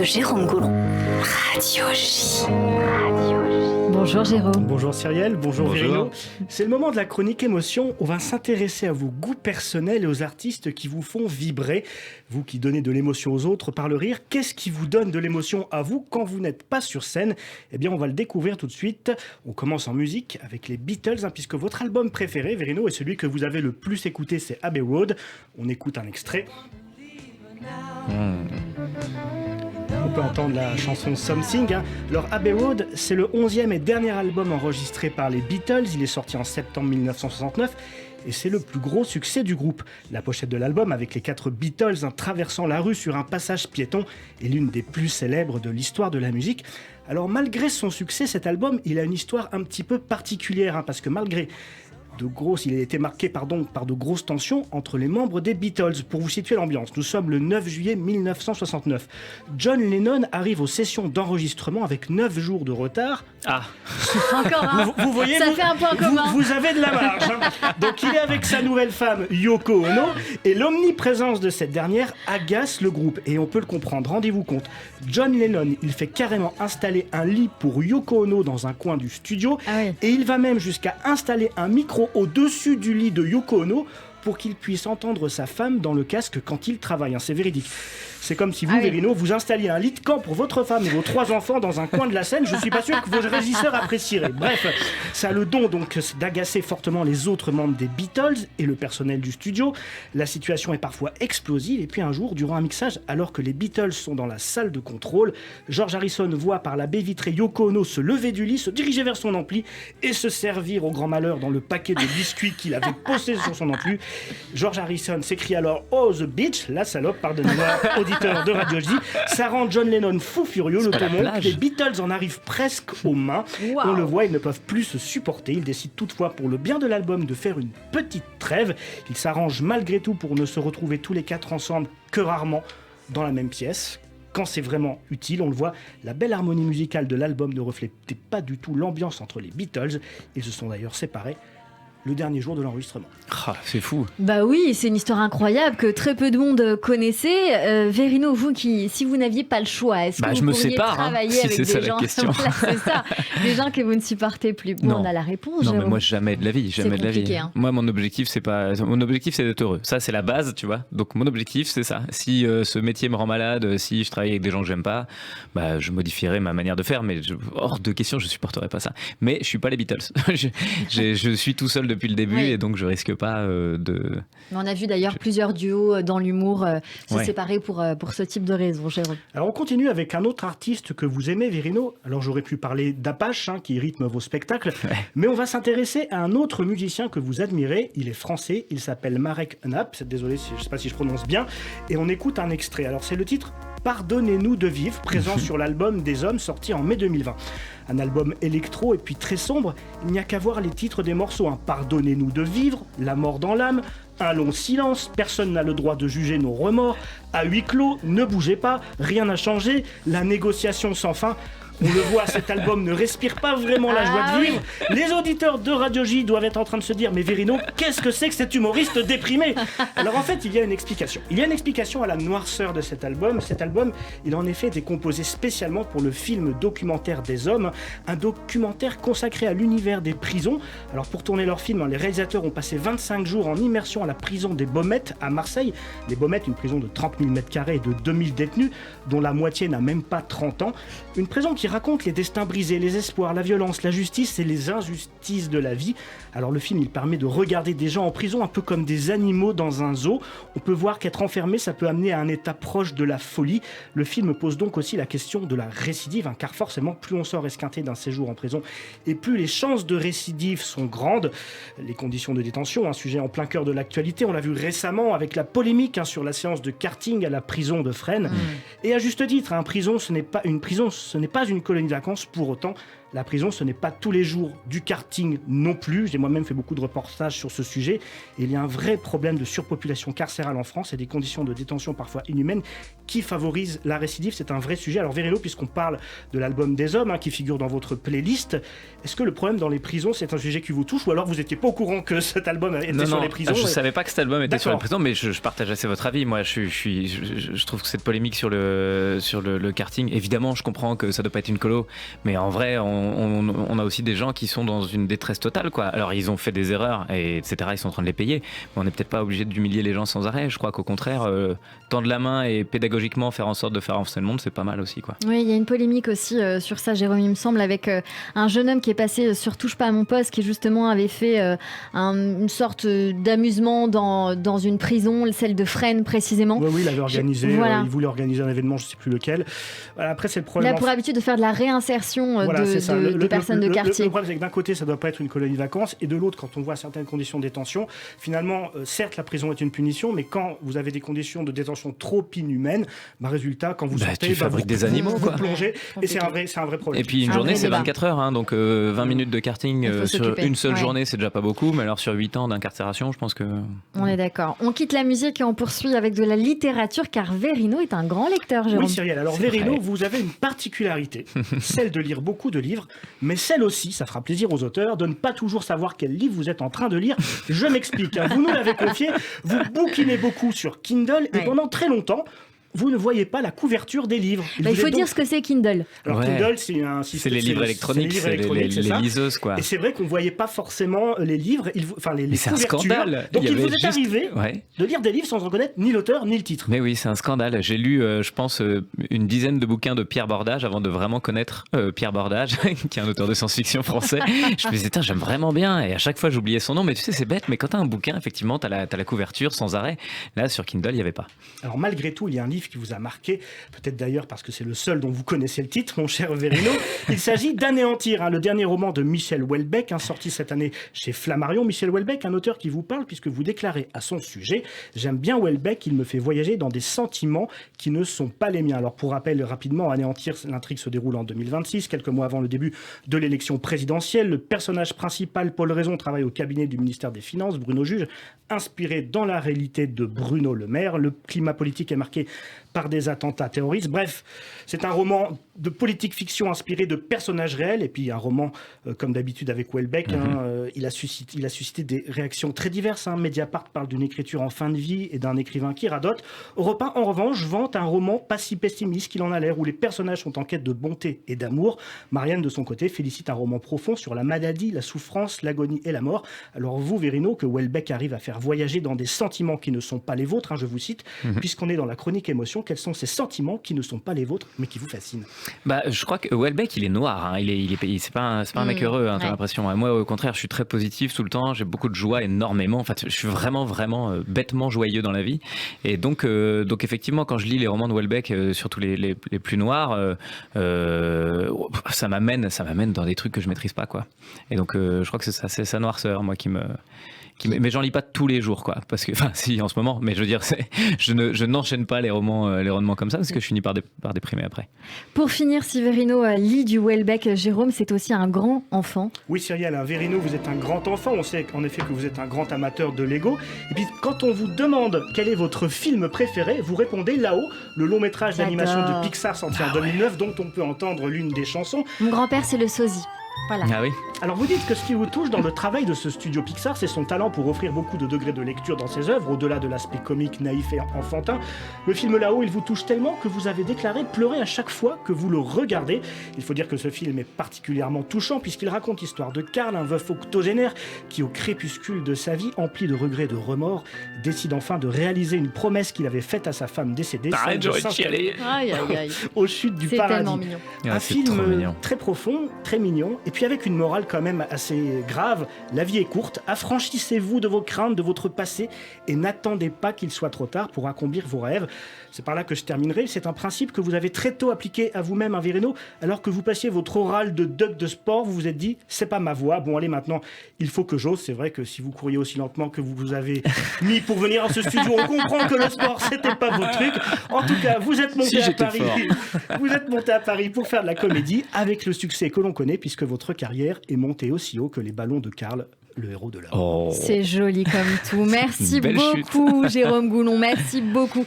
de Jérôme Goulon. Radio J. Bonjour Jérôme. Bonjour Cyrielle, bonjour Verino. C'est le moment de la chronique émotion. On va s'intéresser à vos goûts personnels et aux artistes qui vous font vibrer. Vous qui donnez de l'émotion aux autres par le rire, qu'est-ce qui vous donne de l'émotion à vous quand vous n'êtes pas sur scène ? Eh bien, on va le découvrir tout de suite. On commence en musique avec les Beatles, puisque votre album préféré, Verino, et celui que vous avez le plus écouté, c'est Abbey Road. On écoute un extrait. On peut entendre la chanson Something. Alors Abbey Road, c'est le 11e et dernier album enregistré par les Beatles. Il est sorti en septembre 1969 et c'est le plus gros succès du groupe. La pochette de l'album, avec les 4 Beatles traversant la rue sur un passage piéton, est l'une des plus célèbres de l'histoire de la musique. Alors malgré son succès, cet album, il a une histoire un petit peu particulière, parce que malgré il a été marqué par de grosses tensions entre les membres des Beatles. Pour vous situer l'ambiance, nous sommes le 9 juillet 1969. John Lennon arrive aux sessions d'enregistrement avec 9 jours de retard. Encore un. Vous voyez, ça fait un point commun. Vous avez de la marge. Donc il est avec sa nouvelle femme Yoko Ono et l'omniprésence de cette dernière agace le groupe. Et on peut le comprendre, rendez-vous compte. John Lennon, il fait carrément installer un lit pour Yoko Ono dans un coin du studio. Et il va même jusqu'à installer un micro au-dessus du lit de Yoko Ono pour qu'il puisse entendre sa femme dans le casque quand il travaille. C'est véridique. C'est comme si vous, Verino, vous installiez un lit de camp pour votre femme et vos 3 enfants dans un coin de la scène. Je suis pas sûr que vos régisseurs apprécieraient. Bref, ça a le don donc d'agacer fortement les autres membres des Beatles et le personnel du studio. La situation est parfois explosive et puis un jour, durant un mixage, alors que les Beatles sont dans la salle de contrôle, George Harrison voit par la baie vitrée Yoko Ono se lever du lit, se diriger vers son ampli et se servir au grand malheur dans le paquet de biscuits qu'il avait posé sur son ampli. George Harrison s'écrie alors « Oh the bitch !» La salope, pardonnez-moi, auditeur de Radio J. Ça rend John Lennon fou furieux. Le ton monte, les Beatles en arrivent presque aux mains. Wow. On le voit, ils ne peuvent plus se supporter. Ils décident toutefois, pour le bien de l'album, de faire une petite trêve. Ils s'arrangent malgré tout pour ne se retrouver tous les 4 ensemble que rarement dans la même pièce. Quand c'est vraiment utile, on le voit, la belle harmonie musicale de l'album ne reflétait pas du tout l'ambiance entre les Beatles. Ils se sont d'ailleurs séparés le dernier jour de l'enregistrement. C'est fou. Bah oui, c'est une histoire incroyable que très peu de monde connaissait. Verino, vous si vous n'aviez pas le choix, est-ce que vous pourriez travailler avec des gens voilà, c'est ça, des gens que vous ne supportez plus? Bon, on a la réponse. Non, mais moi jamais de la vie, jamais de la vie. Hein. Moi, mon objectif, c'est d'être heureux. Ça, c'est la base, tu vois. Donc mon objectif, c'est ça. Si ce métier me rend malade, si je travaille avec des gens que j'aime pas, je modifierai ma manière de faire. Mais hors de question, je supporterai pas ça. Mais je suis pas les Beatles. je suis tout seul depuis le début et donc je risque pas de... On a vu d'ailleurs plusieurs duos dans l'humour se séparer pour ce type de raison, Jérôme. Alors on continue avec un autre artiste que vous aimez, Verino. Alors j'aurais pu parler d'Apache qui rythme vos spectacles, mais on va s'intéresser à un autre musicien que vous admirez. Il est français, il s'appelle Marek Knapp. Désolé, je ne sais pas si je prononce bien. Et on écoute un extrait. Alors c'est le titre Pardonnez-nous de vivre, présent sur l'album des Hommes, sorti en mai 2020. Un album électro et puis très sombre, il n'y a qu'à voir les titres des morceaux. Pardonnez-nous de vivre, La mort dans l'âme, Un long silence, Personne n'a le droit de juger nos remords, À huis clos, Ne bougez pas, Rien n'a changé, La négociation sans fin. On le voit, cet album ne respire pas vraiment la joie de vivre. Les auditeurs de Radio J doivent être en train de se dire « Mais Verino, qu'est-ce que c'est que cet humoriste déprimé ?» Alors en fait, il y a une explication. Il y a une explication à la noirceur de cet album. Cet album, il a en effet été composé spécialement pour le film documentaire des Hommes, un documentaire consacré à l'univers des prisons. Alors pour tourner leur film, les réalisateurs ont passé 25 jours en immersion à la prison des Baumettes à Marseille. Les Baumettes, une prison de 30 000 m² et de 2000 détenus, dont la moitié n'a même pas 30 ans. Une prison qui raconte les destins brisés, les espoirs, la violence, la justice et les injustices de la vie. Alors le film, il permet de regarder des gens en prison un peu comme des animaux dans un zoo. On peut voir qu'être enfermé, ça peut amener à un état proche de la folie. Le film pose donc aussi la question de la récidive, car forcément, plus on sort esquinté d'un séjour en prison, et plus les chances de récidive sont grandes. Les conditions de détention, un sujet en plein cœur de l'actualité, on l'a vu récemment avec la polémique sur la séance de karting à la prison de Fresnes. Et à juste titre, une prison, ce n'est pas une colonie de vacances. Pour autant, La prison, ce n'est pas tous les jours du karting non plus. J'ai moi-même fait beaucoup de reportages sur ce sujet. Et il y a un vrai problème de surpopulation carcérale en France et des conditions de détention parfois inhumaines qui favorisent la récidive. C'est un vrai sujet. Alors Verino, puisqu'on parle de l'album des hommes qui figure dans votre playlist, est-ce que le problème dans les prisons, c'est un sujet qui vous touche ou alors vous n'étiez pas au courant que cet album était sur les prisons? Je ne savais pas que cet album était sur les prisons, mais je partage assez votre avis. Moi, je trouve que cette polémique sur le karting, évidemment, je comprends que ça ne doit pas être une colo, mais en vrai, on a aussi des gens qui sont dans une détresse totale, quoi. Alors, ils ont fait des erreurs, etc. Ils sont en train de les payer, mais on n'est peut-être pas obligé d'humilier les gens sans arrêt. Je crois qu'au contraire, tendre la main et pédagogiquement faire en sorte de faire avancer le monde, c'est pas mal aussi, quoi. Oui, il y a une polémique aussi sur ça, Jérôme, il me semble, avec un jeune homme qui est passé sur Touche pas à mon poste, qui justement avait fait une sorte d'amusement dans une prison, celle de Fresnes précisément. Oui, il avait organisé, il voulait organiser un événement, je ne sais plus lequel. Après, c'est le problème. Il a pour habitude de faire de la réinsertion de personnes de quartier. Le problème, c'est que d'un côté, ça ne doit pas être une colonie de vacances, et de l'autre, quand on voit certaines conditions de détention, finalement, certes, la prison est une punition, mais quand vous avez des conditions de détention trop inhumaines, résultat, quand vous sortez, tu fabriques des animaux, vous plongez, et c'est un vrai problème. Et puis une journée, c'est 24 heures, donc 20 minutes de karting sur une seule journée, c'est déjà pas beaucoup, mais alors sur 8 ans d'incarcération, je pense que... On est d'accord. On quitte la musique et on poursuit avec de la littérature, car Verino est un grand lecteur, Jérôme. Oui, Cyrielle. Alors Verino, vous avez une particularité, celle de lire beaucoup de livres, mais celle aussi, ça fera plaisir aux auteurs, de ne pas toujours savoir quel livre vous êtes en train de lire. Je m'explique. Vous nous l'avez confié, vous bouquinez beaucoup sur Kindle, et pendant très longtemps, vous ne voyez pas la couverture des livres. Il faut dire ce que c'est Kindle. Alors Kindle, c'est un système. C'est les livres électroniques, c'est les liseuses, quoi. Et c'est vrai qu'on ne voyait pas forcément les livres, les couvertures. C'est un scandale. Donc il vous est arrivé de lire des livres sans reconnaître ni l'auteur ni le titre. Mais oui, c'est un scandale. J'ai lu, je pense, une dizaine de bouquins de Pierre Bordage avant de vraiment connaître Pierre Bordage, qui est un auteur de science-fiction français. Je me disais, j'aime vraiment bien. Et à chaque fois, j'oubliais son nom. Mais tu sais, c'est bête. Mais quand tu as un bouquin, effectivement, tu as la couverture sans arrêt. Là, sur Kindle, il n'y avait pas. Alors malgré tout, il y a un livre qui vous a marqué, peut-être d'ailleurs parce que c'est le seul dont vous connaissez le titre, mon cher Verino. Il s'agit d'Anéantir, le dernier roman de Michel Houellebecq, sorti cette année chez Flammarion. Michel Houellebecq, un auteur qui vous parle puisque vous déclarez à son sujet « J'aime bien Houellebecq, il me fait voyager dans des sentiments qui ne sont pas les miens ». Alors pour rappel rapidement, Anéantir, l'intrigue se déroule en 2026, quelques mois avant le début de l'élection présidentielle. Le personnage principal, Paul Raison, travaille au cabinet du ministère des Finances, Bruno Juge, inspiré dans la réalité de Bruno Le Maire. Le climat politique est marqué par des attentats terroristes. Bref, c'est un roman de politique fiction inspiré de personnages réels, et puis un roman, comme d'habitude avec Houellebecq, il a suscité des réactions très diverses. Mediapart parle d'une écriture en fin de vie et d'un écrivain qui radote. Europe 1, en revanche, vante un roman pas si pessimiste qu'il en a l'air, où les personnages sont en quête de bonté et d'amour. Marianne, de son côté, félicite un roman profond sur la maladie, la souffrance, l'agonie et la mort. Alors vous, Verino, que Houellebecq arrive à faire voyager dans des sentiments qui ne sont pas les vôtres, je vous cite, puisqu'on est dans la chronique émotion, quels sont ces sentiments qui ne sont pas les vôtres, mais qui vous fascinent? Je crois que Houellebecq, il est noir, c'est pas un mec heureux, t'as l'impression. Moi, au contraire, je suis très positif tout le temps, j'ai beaucoup de joie, énormément. En fait, je suis vraiment bêtement joyeux dans la vie. Et donc effectivement, quand je lis les romans de Houellebecq, surtout les plus noirs, ça m'amène dans des trucs que je maîtrise pas, quoi. Et donc, je crois que c'est sa noirceur, moi, qui me... Mais j'en lis pas tous les jours, quoi, parce que, si, en ce moment, mais je veux dire, je n'enchaîne pas les romans comme ça, parce que je finis par déprimer après. Pour finir, si Verino lit du Houellebecq, Jérôme, c'est aussi un grand enfant. Oui, Cyrielle, Verino, vous êtes un grand enfant, on sait en effet que vous êtes un grand amateur de Lego, et puis quand on vous demande quel est votre film préféré, vous répondez Là-haut, le long métrage d'animation de Pixar sorti en 2009, dont on peut entendre l'une des chansons. Mon grand-père, c'est le sosie. Voilà. Ah oui. Alors vous dites que ce qui vous touche dans le travail de ce studio Pixar, c'est son talent pour offrir beaucoup de degrés de lecture dans ses œuvres, au-delà de l'aspect comique, naïf et enfantin. Le film Là-haut, il vous touche tellement que vous avez déclaré pleurer à chaque fois que vous le regardez. Il faut dire que ce film est particulièrement touchant puisqu'il raconte l'histoire de Karl, un veuf octogénaire qui, au crépuscule de sa vie, empli de regrets et de remords, décide enfin de réaliser une promesse qu'il avait faite à sa femme décédée. J'aurais chialé. Aïe. Aux chutes du c'est paradis. Tellement mignon. Un film très profond, très mignon Et puis avec une morale quand même assez grave, la vie est courte, affranchissez-vous de vos craintes, de votre passé et n'attendez pas qu'il soit trop tard pour accomplir vos rêves. C'est par là que je terminerai. C'est un principe que vous avez très tôt appliqué à vous-même, Virino, alors que vous passiez votre oral de duck de sport, vous vous êtes dit, c'est pas ma voie, bon allez maintenant, il faut que j'ose. C'est vrai que si vous couriez aussi lentement que vous vous avez mis pour venir dans ce studio, on comprend que le sport, c'était pas votre truc. En tout cas, vous êtes monté à Paris. Vous êtes monté à Paris pour faire de la comédie, avec le succès que l'on connaît, puisque votre carrière est montée aussi haut que les ballons de Karl, le héros de l'heure. C'est joli comme tout. Merci beaucoup, Jérôme Goulon. Merci beaucoup.